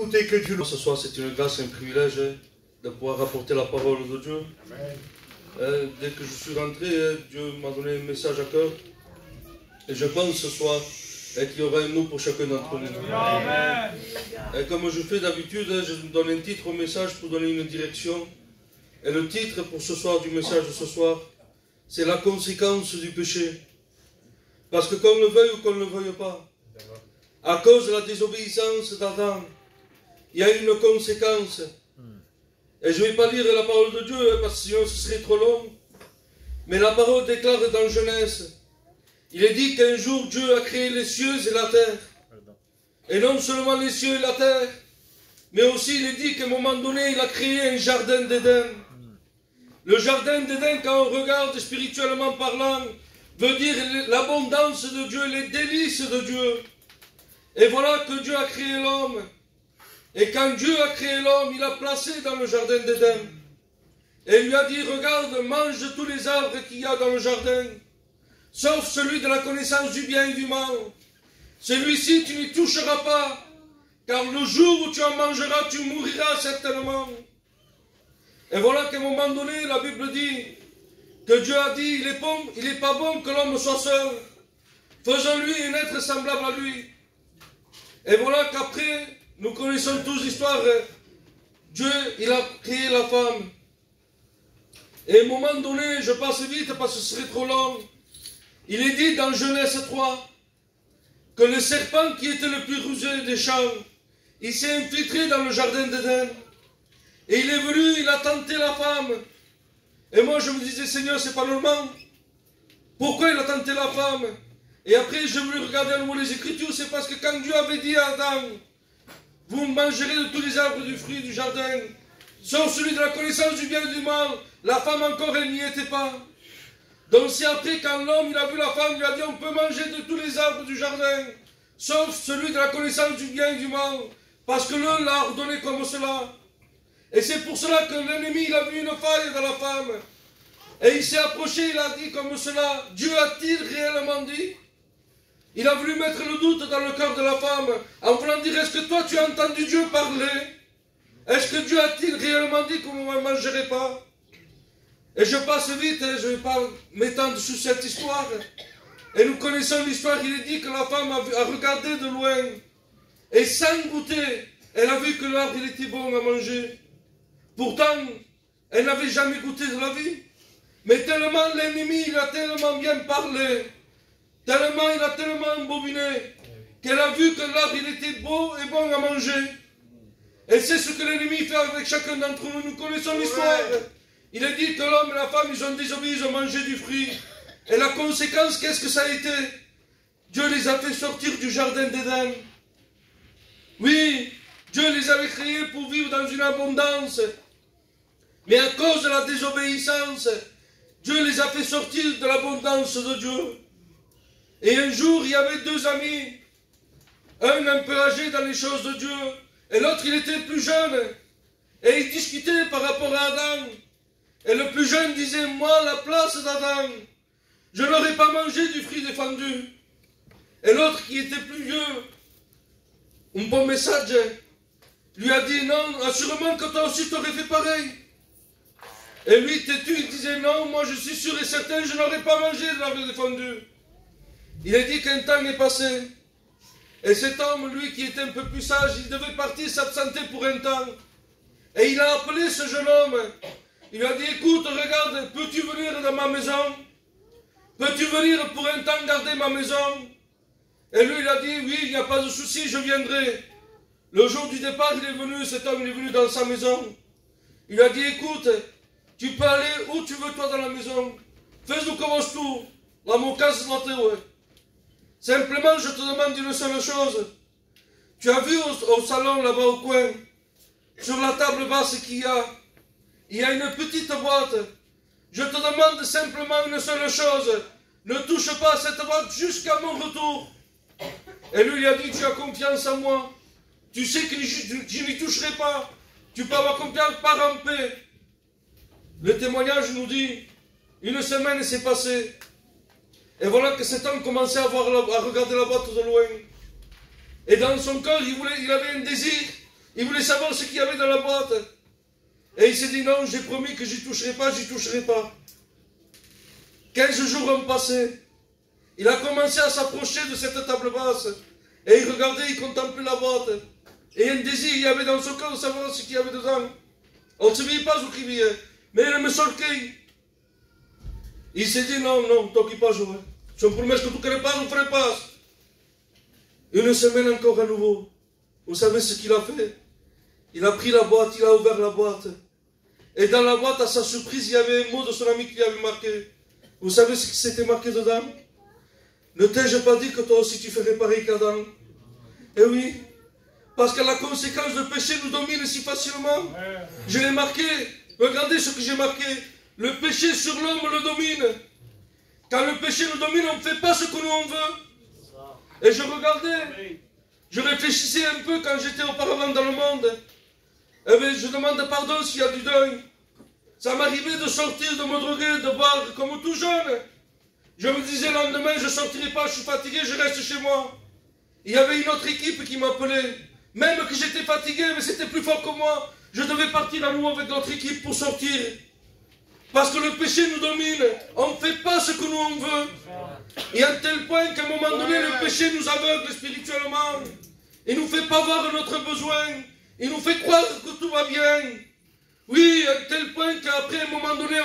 Écoutez que Dieu ce soir, c'est une grâce et un privilège de pouvoir rapporter la parole de Dieu. Dès que je suis rentré, Dieu m'a donné un message à cœur. Et je pense ce soir qu'il y aura un mot pour chacun d'entre nous. Et comme je fais d'habitude, je donne un titre au message pour donner une direction. Et le titre pour ce soir, du message de ce soir, c'est la conséquence du péché. Parce que qu'on le veuille ou qu'on ne le veuille pas, à cause de la désobéissance d'Adam, il y a une conséquence. Et je ne vais pas lire la parole de Dieu, parce que sinon ce serait trop long. Mais la parole déclare dans Genèse, il est dit qu'un jour Dieu a créé les cieux et la terre. Et non seulement les cieux et la terre, mais aussi il est dit qu'à un moment donné, il a créé un jardin d'Éden. Le jardin d'Éden, quand on regarde spirituellement parlant, veut dire l'abondance de Dieu, les délices de Dieu. Et voilà que Dieu a créé l'homme. Et quand Dieu a créé l'homme, il l'a placé dans le jardin d'Éden. Et il lui a dit, regarde, mange tous les arbres qu'il y a dans le jardin, sauf celui de la connaissance du bien et du mal. Celui-ci, tu n'y toucheras pas, car le jour où tu en mangeras, tu mouriras certainement. Et voilà qu'à un moment donné, la Bible dit que Dieu a dit, il n'est pas bon que l'homme soit seul. Faisons-lui un être semblable à lui. Et voilà qu'après, nous connaissons tous l'histoire. Dieu, il a créé la femme. Et à un moment donné, je passe vite parce que ce serait trop long. Il est dit dans Genèse 3 que le serpent qui était le plus rusé des champs, il s'est infiltré dans le jardin d'Éden. Et il est venu, il a tenté la femme. Et moi je me disais, Seigneur, c'est pas normal. Pourquoi il a tenté la femme? Et après je voulais regarder à nouveau les Écritures, c'est parce que quand Dieu avait dit à Adam, vous mangerez de tous les arbres du fruit du jardin, sauf celui de la connaissance du bien et du mal, la femme encore elle n'y était pas. Donc c'est après quand l'homme il a vu la femme, il lui a dit on peut manger de tous les arbres du jardin, sauf celui de la connaissance du bien et du mal, parce que l'un l'a ordonné comme cela. Et c'est pour cela que l'ennemi il a vu une faille dans la femme. Et il s'est approché, il a dit comme cela, Dieu a-t-il réellement dit? Il a voulu mettre le doute dans le cœur de la femme, en voulant dire, est-ce que toi tu as entendu Dieu parler? Est-ce que Dieu a-t-il réellement dit qu'on ne mangerait pas? Et je passe vite, je ne vais pas m'étendre sur cette histoire. Et nous connaissons l'histoire, il est dit que la femme a regardé de loin, et sans goûter, elle a vu que l'arbre il était bon à manger. Pourtant, elle n'avait jamais goûté de la vie. Mais tellement l'ennemi, il a tellement bien parlé, tellement il a tellement embobiné, qu'elle a vu que l'arbre il était beau et bon à manger. Et c'est ce que l'ennemi fait avec chacun d'entre nous. Nous connaissons l'histoire. Il est dit que l'homme et la femme, ils ont désobéi, ils ont mangé du fruit. Et la conséquence, qu'est-ce que ça a été? Dieu les a fait sortir du jardin d'Éden. Oui, Dieu les avait créés pour vivre dans une abondance. Mais à cause de la désobéissance, Dieu les a fait sortir de l'abondance de Dieu. Et un jour, il y avait deux amis. Un peu âgé dans les choses de Dieu. Et l'autre, il était plus jeune. Et ils discutaient par rapport à Adam. Et le plus jeune disait, moi, à la place d'Adam, je n'aurais pas mangé du fruit défendu. Et l'autre, qui était plus vieux, un bon message, lui a dit, non, assurément que toi aussi, tu aurais fait pareil. Et lui, têtu, il disait, non, moi, je suis sûr et certain, je n'aurais pas mangé de l'arbre défendu. Il a dit qu'un temps est passé. Et cet homme, lui, qui était un peu plus sage, il devait partir s'absenter pour un temps. Et il a appelé ce jeune homme. Il lui a dit, écoute, regarde, peux-tu venir dans ma maison? Peux-tu venir pour un temps garder ma maison? Et lui, il a dit, oui, il n'y a pas de souci, je viendrai. Le jour du départ, il est venu, cet homme, il est venu dans sa maison. Il lui a dit, écoute, tu peux aller où tu veux, toi, dans la maison. Fais-nous comme tout. La mocase Mathéo. Simplement, je te demande une seule chose. Tu as vu au salon, là-bas au coin, sur la table basse qu'il y a une petite boîte. Je te demande simplement une seule chose. Ne touche pas à cette boîte jusqu'à mon retour. Et lui, il a dit, tu as confiance en moi. Tu sais que je n'y toucherai pas. Tu peux avoir confiance, pars en paix. Le témoignage nous dit, une semaine s'est passée. Et voilà que cet homme commençait à regarder la boîte de loin. Et dans son cœur, il avait un désir. Il voulait savoir ce qu'il y avait dans la boîte. Et il s'est dit non, j'ai promis que j'y toucherai pas, j'y toucherai pas. 15 jours ont passé. Il a commencé à s'approcher de cette table basse. Et il regardait, il contemplait la boîte. Et un désir, il y avait dans son cœur de savoir ce qu'il y avait dedans. On ne savait pas où il vivait. Mais il me sortait. Il s'est dit non, non, t'occupe pas, Joël. Je me promets que tu ne pas, on ne ferait pas. Une semaine encore à nouveau. Vous savez ce qu'il a fait? Il a pris la boîte, il a ouvert la boîte. Et dans la boîte, à sa surprise, il y avait un mot de son ami qui lui avait marqué. Vous savez ce qui s'était marqué dedans? Ne t'ai-je pas dit que toi aussi tu ferais pareil qu'Adam? Eh oui, parce que la conséquence du péché nous domine si facilement. Je l'ai marqué, regardez ce que j'ai marqué. Le péché sur l'homme le domine. Quand le péché nous domine, on ne fait pas ce que nous on veut. Et je regardais, je réfléchissais un peu quand j'étais auparavant dans le monde. Eh bien, je demande pardon s'il y a du deuil. Ça m'arrivait de sortir, de me droguer, de boire comme tout jeune. Je me disais le lendemain, je ne sortirai pas, je suis fatigué, je reste chez moi. Il y avait une autre équipe qui m'appelait. Même que j'étais fatigué, mais c'était plus fort que moi. Je devais partir à nouveau avec l'autre équipe pour sortir. Parce que le péché nous domine. On ne fait pas ce que nous on veut. Et à tel point qu'à un moment donné, le péché nous aveugle spirituellement. Il nous fait pas voir notre besoin. Il nous fait croire que tout va bien. Oui, à tel point qu'après, à un moment donné,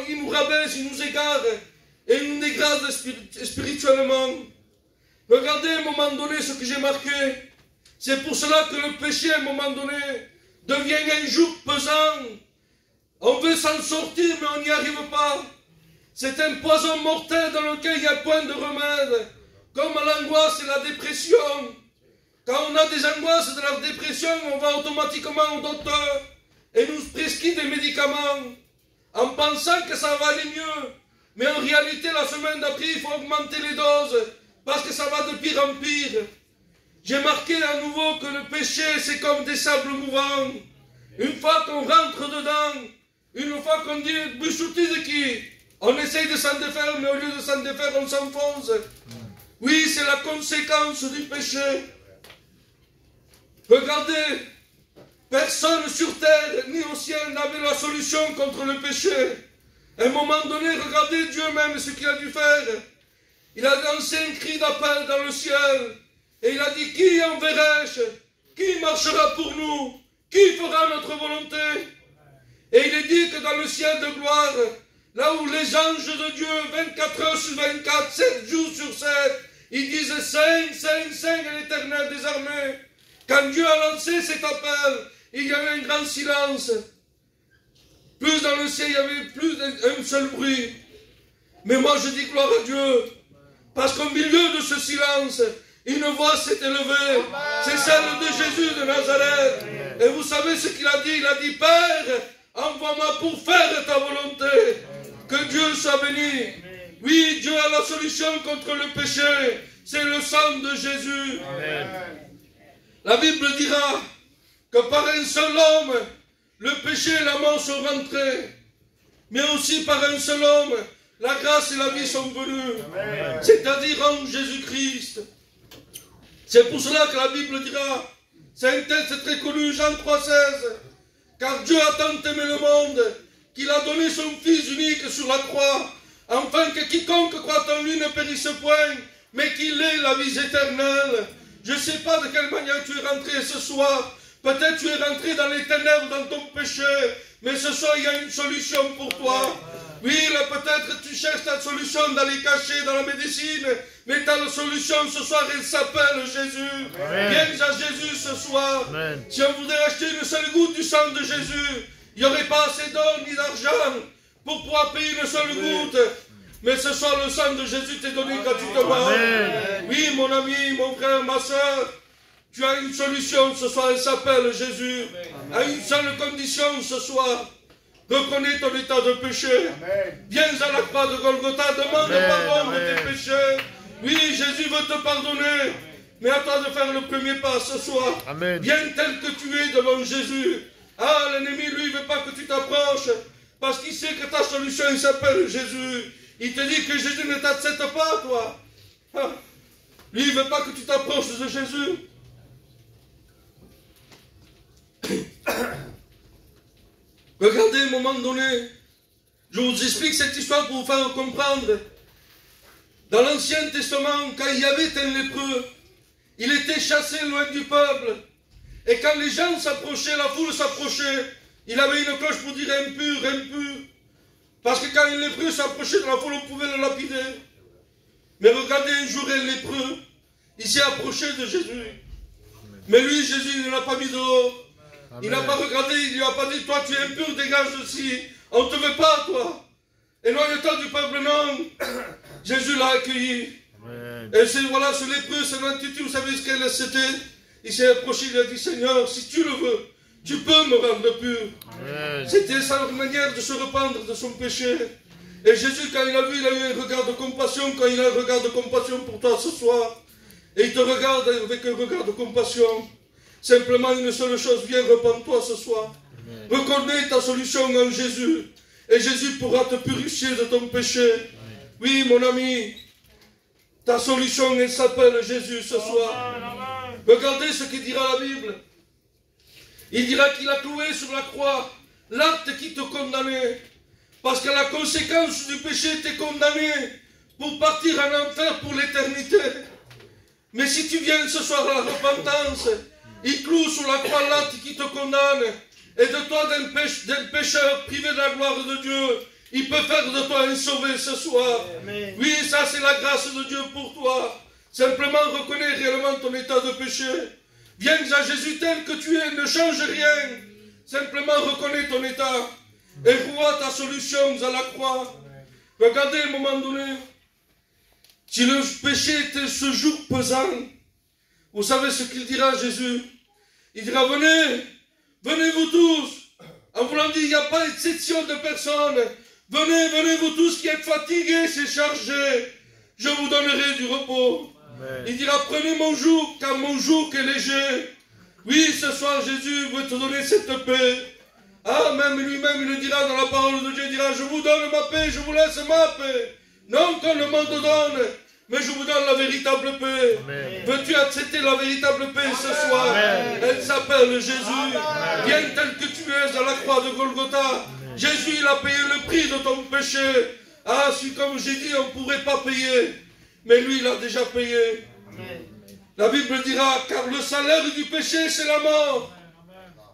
il nous rabaisse, il nous égare. Et il nous dégrade spirituellement. Regardez à un moment donné ce que j'ai marqué. C'est pour cela que le péché, à un moment donné, devient un joug pesant. On veut s'en sortir, mais on n'y arrive pas. C'est un poison mortel dans lequel il n'y a point de remède. Comme l'angoisse et la dépression. Quand on a des angoisses de la dépression, on va automatiquement au docteur et nous prescrit des médicaments en pensant que ça va aller mieux. Mais en réalité, la semaine d'après, il faut augmenter les doses parce que ça va de pire en pire. J'ai marqué à nouveau que le péché, c'est comme des sables mouvants. Une fois qu'on rentre dedans, une fois qu'on dit « Bouchouti de qui ?» on essaye de s'en défaire, mais au lieu de s'en défaire, on s'enfonce. Oui, c'est la conséquence du péché. Regardez, personne sur terre ni au ciel n'avait la solution contre le péché. À un moment donné, regardez Dieu même ce qu'il a dû faire. Il a lancé un cri d'appel dans le ciel. Et il a dit, qui enverrai-je? Qui marchera pour nous? Qui fera notre volonté? Et il est dit que dans le ciel de gloire, là où les anges de Dieu, 24 heures sur 24, 7 jours sur 7, ils disent Saint, Saint, Saint est l'Éternel des armées. Quand Dieu a lancé cet appel, il y avait un grand silence. Plus dans le ciel, il y avait plus d'un seul bruit. Mais moi je dis gloire à Dieu, parce qu'au milieu de ce silence, une voix s'est élevée. C'est celle de Jésus de Nazareth. Et vous savez ce qu'il a dit? Il a dit, Père, envoie-moi pour faire ta volonté. Que Dieu soit béni. Oui, Dieu a la solution contre le péché. C'est le sang de Jésus. Amen. La Bible dira que par un seul homme, le péché et la mort sont rentrés. Mais aussi par un seul homme, la grâce et la vie sont venues. C'est-à-dire en Jésus-Christ. C'est pour cela que la Bible dira, c'est un texte très connu, Jean 3,16. Car Dieu a tant aimé le monde qu'il a donné son Fils unique sur la croix, afin que quiconque croit en lui ne périsse point, mais qu'il ait la vie éternelle. Je ne sais pas de quelle manière tu es rentré ce soir. Peut-être tu es rentré dans les ténèbres, dans ton péché, mais ce soir il y a une solution pour toi. Oui, peut-être tu cherches ta solution dans les cachets, dans la médecine, mais ta solution ce soir, elle s'appelle Jésus. Viens à Jésus ce soir. Amen. Si on voudrait acheter une seule goutte du sang de Jésus, il n'y aurait pas assez d'or ni d'argent pour pouvoir payer une seule goutte. Mais ce soir, le sang de Jésus t'est donné gratuitement. Oui, mon ami, mon frère, ma soeur, tu as une solution ce soir, elle s'appelle Jésus. Amen. À une seule condition ce soir. Reconnais ton état de péché. Amen. Viens à la croix de Golgotha, demande pardon de tes péchés. Oui, Jésus veut te pardonner. Mais à toi de faire le premier pas ce soir. Amen. Viens tel que tu es devant Jésus. Ah, l'ennemi, lui, ne veut pas que tu t'approches. Parce qu'il sait que ta solution, il s'appelle Jésus. Il te dit que Jésus ne t'accepte pas, toi. Ah. Lui, il ne veut pas que tu t'approches de Jésus. Regardez, à un moment donné, je vous explique cette histoire pour vous faire comprendre. Dans l'Ancien Testament, quand il y avait un lépreux, il était chassé loin du peuple. Et quand les gens s'approchaient, la foule s'approchait, il avait une cloche pour dire impur, impur. Parce que quand un lépreux s'approchait de la foule, on pouvait le lapider. Mais regardez, un jour, un lépreux, il s'est approché de Jésus. Mais lui, Jésus, il ne l'a pas mis dehors. Il n'a pas regardé, il ne lui a pas dit, toi tu es impur, dégage d'ici. On ne te veut pas, toi. Éloigne-toi du peuple, non. Jésus l'a accueilli. Amen. Et c'est, voilà, ce lépreux, son attitude, vous savez ce qu'elle c'était? Il s'est approché, il a dit, Seigneur, si tu le veux, tu peux me rendre pur. C'était sa manière de se repenttre de son péché. Et Jésus, quand il a vu, il a eu un regard de compassion, quand il a un regard de compassion pour toi ce soir. Et il te regarde avec un regard de compassion. Simplement une seule chose, viens, repens-toi ce soir. Amen. Reconnais ta solution en Jésus. Et Jésus pourra te purifier de ton péché. Amen. Oui, mon ami, ta solution, elle s'appelle Jésus ce soir. Amen. Regardez ce qu'il dira la Bible. Il dira qu'il a cloué sur la croix l'acte qui te condamnait. Parce que la conséquence du péché t'est condamné pour partir en enfer pour l'éternité. Mais si tu viens ce soir à la repentance, il cloue sur la croix l'acte qui te condamne. Et de toi, d'un pécheur privé de la gloire de Dieu, il peut faire de toi un sauvé ce soir. Amen. Oui, ça c'est la grâce de Dieu pour toi. Simplement reconnais réellement ton état de péché. Viens à Jésus tel que tu es, ne change rien. Simplement reconnais ton état. Et vois ta solution à la croix. Regardez à un moment donné. Si le péché était ce jour pesant, vous savez ce qu'il dira Jésus? Il dira, venez, venez vous tous. En voulant dire, il n'y a pas d'exception de personne. Venez, venez vous tous qui êtes fatigués, c'est chargé. Je vous donnerai du repos. Amen. Il dira, prenez mon joug, car mon joug est léger. Oui, ce soir, Jésus veut te donner cette paix. Ah, même lui-même, il le dira dans la parole de Dieu, il dira, je vous donne ma paix, je vous laisse ma paix. Non comme le monde donne, mais je vous donne la véritable paix. Veux-tu accepter la véritable paix ce soir? Amen. Elle s'appelle Jésus. Amen. Viens tel que tu es à la croix de Golgotha. Amen. Jésus, il a payé le prix de ton péché. Ah, si comme j'ai dit, on ne pourrait pas payer. Mais lui, il a déjà payé. Amen. La Bible dira, car le salaire du péché, c'est la mort.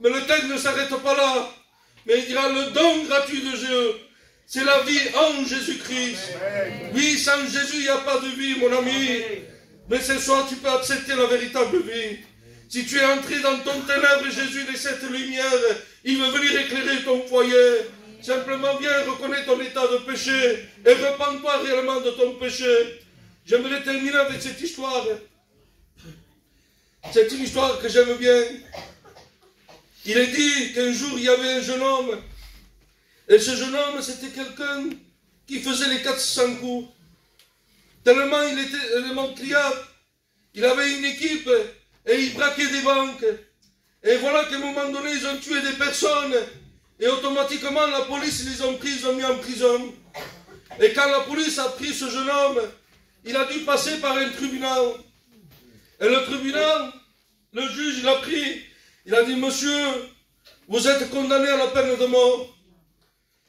Mais le texte ne s'arrête pas là. Mais il dira, le don gratuit de Dieu, c'est la vie en Jésus-Christ. Oui, sans Jésus, il n'y a pas de vie, mon ami. Mais ce soir, tu peux accepter la véritable vie. Si tu es entré dans ton ténèbre, Jésus est cette lumière. Il veut venir éclairer ton foyer. Simplement, viens, reconnais ton état de péché et repens-toi réellement de ton péché. J'aimerais terminer avec cette histoire. C'est une histoire que j'aime bien. Il est dit qu'un jour, il y avait un jeune homme. Et ce jeune homme, c'était quelqu'un qui faisait les 400 coups. Tellement il était élément criard. Il avait une équipe et il braquait des banques. Et voilà qu'à un moment donné, ils ont tué des personnes. Et automatiquement, la police les a pris, ils ont mis en prison. Et quand la police a pris ce jeune homme, il a dû passer par un tribunal. Et le tribunal, le juge, il a pris, il a dit, monsieur, vous êtes condamné à la peine de mort.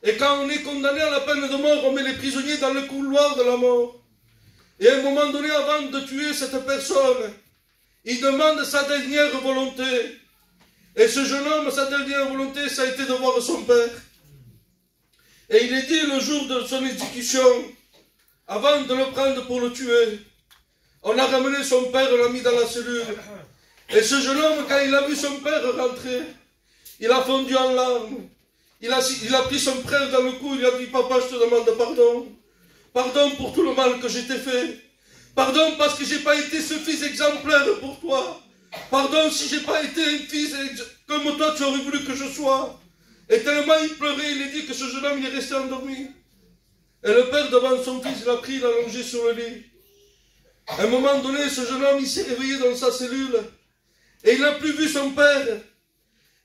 Et quand on est condamné à la peine de mort, on met les prisonniers dans le couloir de la mort. Et à un moment donné, avant de tuer cette personne, il demande sa dernière volonté. Et ce jeune homme, sa dernière volonté, ça a été de voir son père. Et il est dit le jour de son exécution, avant de le prendre pour le tuer, on a ramené son père, on l'a mis dans la cellule. Et ce jeune homme, quand il a vu son père rentrer, il a fondu en larmes. Il a pris son frère dans le cou, il a dit, papa, je te demande pardon. Pardon pour tout le mal que j'ai fait. Pardon parce que je n'ai pas été ce fils exemplaire pour toi. Pardon si je n'ai pas été un fils comme toi tu aurais voulu que je sois. Et tellement il pleurait, il a dit que ce jeune homme il est resté endormi. Et le père devant son fils, il a pris, il l'a allongé sur le lit. À un moment donné, ce jeune homme il s'est réveillé dans sa cellule. Et il n'a plus vu son père.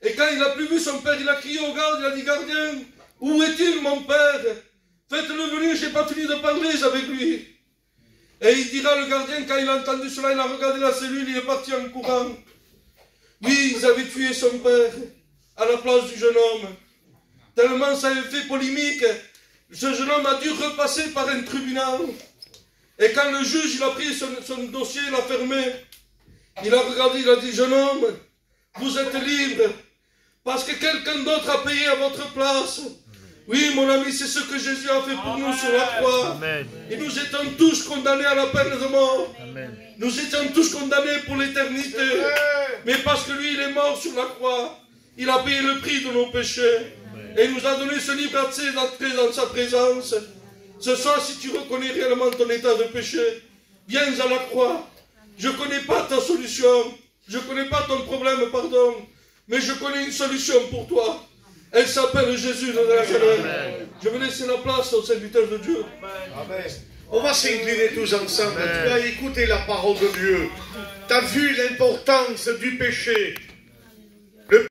Et quand il n'a plus vu son père, il a crié au garde, il a dit, gardien, où est-il mon père? Faites-le venir, je n'ai pas fini de parler avec lui. Et il dira, le gardien, quand il a entendu cela, il a regardé la cellule, il est parti en courant. Oui, ils avaient tué son père à la place du jeune homme. tellement ça avait fait polémique. Ce jeune homme a dû repasser par un tribunal. Et quand le juge il a pris son dossier, il l'a fermé, il a regardé, il a dit, jeune homme, vous êtes libre, parce que quelqu'un d'autre a payé à votre place. Oui, mon ami, c'est ce que Jésus a fait pour nous sur la croix. Amen. Et nous étions tous condamnés à la peine de mort. Amen. Nous étions tous condamnés pour l'éternité. Mais parce que lui, il est mort sur la croix, il a payé le prix de nos péchés. Amen. Et il nous a donné ce libre accès d'entrer dans sa présence. Ce soir, si tu reconnais réellement ton état de péché, viens à la croix. Je ne connais pas ta solution. Je ne connais pas ton problème, pardon. Mais je connais une solution pour toi. Elle s'appelle Jésus de Nazareth. Je vais laisser la place aux serviteurs de Dieu. Amen. On va s'incliner tous ensemble. Amen. Tu as écouté la parole de Dieu. Tu as vu l'importance du péché.